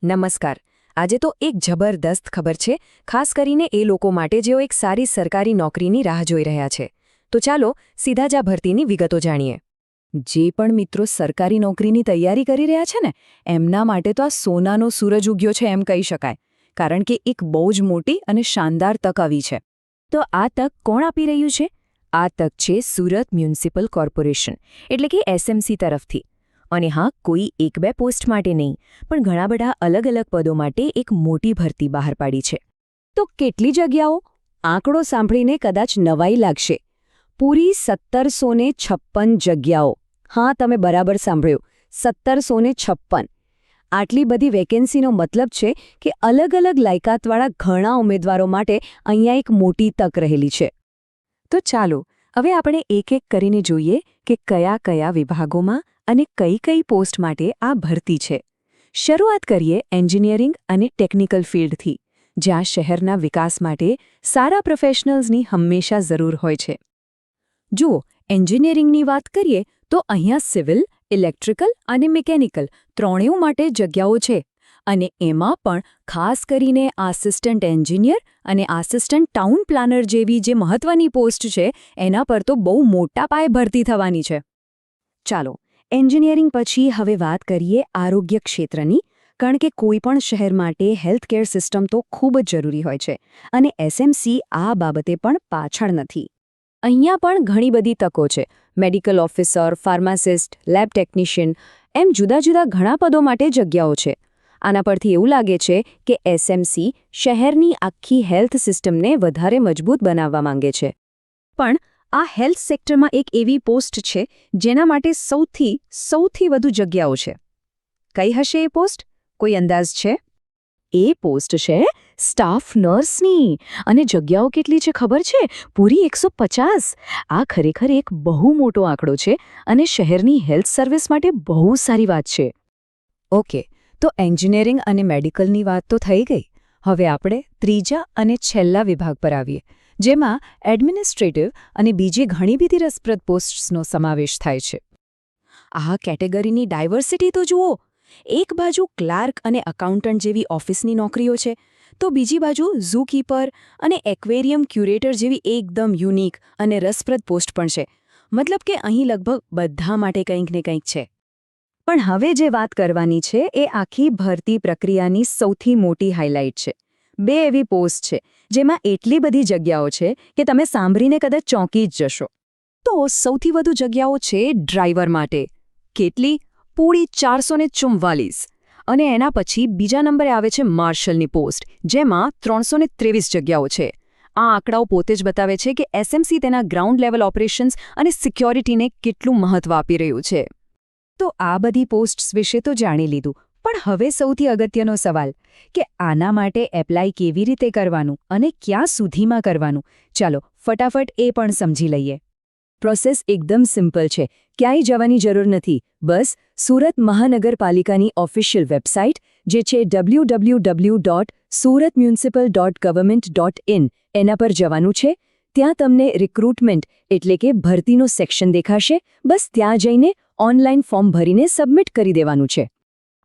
નમસ્કાર. આજે તો એક જબરદસ્ત ખબર છે, ખાસ કરીને એ લોકો માટે જેઓ એક સારી સરકારી નોકરીની રાહ જોઈ રહ્યા છે. તો ચાલો સીધા જ આ ભરતીની વિગતો જાણીએ. જે પણ મિત્રો સરકારી નોકરીની તૈયારી કરી રહ્યા છે ને, એમના માટે તો આ સોનાનો સૂરજ ઉગ્યો છે એમ કહી શકાય, કારણ કે એક બહુ જ મોટી અને શાનદાર તક આવી છે. તો આ તક કોણ આપી રહ્યું છે? આ તક છે સુરત મ્યુનિસિપલ કોર્પોરેશન, એટલે કે એસએમસી તરફથી. અને હા, કોઈ એક બે પોસ્ટ માટે નહીં, પણ ઘણા બધા અલગ અલગ પદો માટે એક મોટી ભરતી બહાર પાડી છે. તો કેટલી જગ્યાઓ? આંકડો સાંભળીને કદાચ નવાઈ લાગશે. પૂરી 1756 જગ્યાઓ. હા, તમે બરાબર સાંભળ્યું, 1756. આટલી બધી વેકેન્સીનો મતલબ છે કે અલગ અલગ લાયકાતવાળા ઘણા ઉમેદવારો માટે અહીંયા એક મોટી તક રહેલી છે. તો ચાલો હવે આપણે એક એક કરીને જોઈએ કે કયા કયા વિભાગોમાં અને કઈ કઈ પોસ્ટ માટે આ ભરતી છે. શરૂઆત કરીએ એન્જિનિયરિંગ અને ટેકનિકલ ફિલ્ડથી, જ્યાં શહેરના વિકાસ માટે સારા પ્રોફેશનલ્સની હંમેશા જરૂર હોય છે. જુઓ, એન્જિનિયરિંગની વાત કરીએ તો અહીંયા સિવિલ, ઇલેક્ટ્રિકલ અને મિકેનિકલ ત્રણેય માટે જગ્યાઓ છે. અને એમાં પણ ખાસ કરીને આસિસ્ટન્ટ એન્જિનિયર અને આસિસ્ટન્ટ ટાઉન પ્લાનર જેવી જે મહત્વની પોસ્ટ છે, એના પર તો બહુ મોટા પાયે ભરતી થવાની છે. ચાલો, એન્જિનિયરિંગ પછી હવે વાત કરીએ આરોગ્ય ક્ષેત્રની, કારણ કે કોઈપણ શહેર માટે હેલ્થકેર સિસ્ટમ તો ખૂબ જ જરૂરી હોય છે, અને એસએમસી આ બાબતે પણ પાછળ નથી. અહીંયા પણ ઘણી બધી તકો છે. Medical officer, pharmacist, lab technician એમ જુદા જુદા ઘણા પદો માટે જગ્યાઓ છે. આના પરથી એવું લાગે છે કે એસએમસી શહેરની આખી હેલ્થ સિસ્ટમને વધારે મજબૂત બનાવવા માંગે છે. પણ આ હેલ્થ સેક્ટરમાં એક એવી પોસ્ટ છે જેના માટે સૌથી વધુ જગ્યાઓ છે. કઈ હશે એ પોસ્ટ? કોઈ અંદાજ છે? એ પોસ્ટ છે સ્ટાફ નર્સની. અને જગ્યાઓ કેટલી છે ખબર છે? પૂરી 150. આ ખરેખર એક બહુ મોટો આંકડો છે અને શહેરની હેલ્થ સર્વિસ માટે બહુ સારી વાત છે. ઓકે, તો એન્જિનિયરિંગ અને મેડિકલની વાત તો થઈ ગઈ. હવે આપણે ત્રીજા અને છેલ્લા વિભાગ પર આવીએ, જેમાં એડમિનિસ્ટ્રેટિવ અને બીજી ઘણી બધી રસપ્રદ પોસ્ટ્સનો સમાવેશ થાય છે. આ કેટેગરીની ડાયવર્સિટી તો જુઓ. એક બાજુ ક્લાર્ક અને એકાઉન્ટન્ટ જેવી ઓફિસની નોકરીઓ છે, તો બીજી બાજુ ઝૂકીપર અને એક્વેરિયમ ક્યુરેટર જેવી એકદમ યુનિક અને રસપ્રદ પોસ્ટ પણ છે. મતલબ કે અહીં લગભગ બધા માટે કંઈક ને કંઈક છે. પણ હવે જે વાત કરવાની છે એ આખી ભરતી પ્રક્રિયાની સૌથી મોટી હાઇલાઇટ છે. 2 એવી પોસ્ટ છે જેમાં એટલી બધી જગ્યાઓ છે કે તમે સાંભળીને કદાચ ચોંકી જ જશો. તો સૌથી વધુ જગ્યાઓ છે ડ્રાઈવર માટે. કેટલી? પૂરી 444. અને એના પછી બીજા નંબરે આવે છે માર્શલની પોસ્ટ, જેમાં 323 જગ્યાઓ છે. આ આંકડાઓ પોતે જ બતાવે છે કે એસએમસી તેના ગ્રાઉન્ડ લેવલ ઓપરેશન્સ અને સિક્યોરિટીને કેટલું મહત્વ આપી રહ્યું છે. તો આ બધી પોસ્ટ્સ વિશે તો જાણી લીધું, પણ હવે સૌથી અગત્યનો સવાલ કે આના માટે એપ્લાય કેવી રીતે કરવાનું અને ક્યાં સુધીમાં કરવાનું? ચાલો ફટાફટ એ પણ સમજી લઈએ. પ્રોસેસ એકદમ સિમ્પલ છે. ક્યાંય જવાની જરૂર નથી. બસ સુરત મહાનગરપાલિકાની ઓફિશિયલ વેબસાઇટ, જે છે www.suratmunicipal.government.in, એના પર જવાનું છે. ત્યાં તમને રિક્રુટમેન્ટ એટલે કે ભરતીનો સેક્શન દેખાશે. બસ ત્યાં જઈને ઓનલાઈન ફોર્મ ભરીને સબમિટ કરી દેવાનું છે.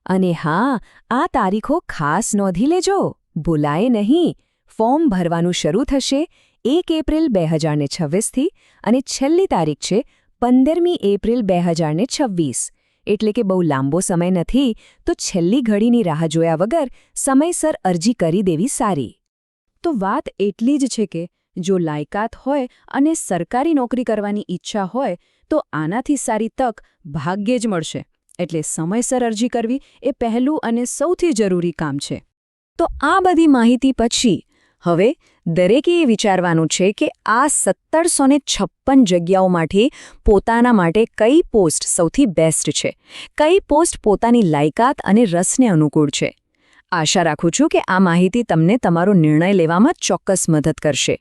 અને હા, આ તારીખો ખાસ નોંધી લેજો, ભૂલાય નહીં. ફોર્મ ભરવાનું શરૂ થશે 1 એપ્રિલ 2026થી અને છેલ્લી તારીખ છે 15મી એપ્રિલ 2026. એટલે કે બહુ લાંબો સમય નથી, તો છેલ્લી ઘડીની રાહ જોયા વગર સમયસર અરજી કરી દેવી સારી. તો વાત એટલી જ છે કે જો લાયકાત હોય અને સરકારી નોકરી કરવાની ઈચ્છા હોય તો આનાથી સારી તક ભાગ્યે જ મળશે. એટલે સમયસર અરજી કરવી એ પહેલું અને સૌથી જરૂરી કામ છે. તો આ બધી માહિતી પછી હવે દરેકે એ વિચારવાનું છે કે આ 1756 જગ્યાઓમાંથી પોતાના માટે કઈ પોસ્ટ સૌથી બેસ્ટ છે, કઈ પોસ્ટ પોતાની લાયકાત અને રસને અનુકૂળ છે. આશા રાખું છું કે આ માહિતી તમને તમારો નિર્ણય લેવામાં ચોક્કસ મદદ કરશે.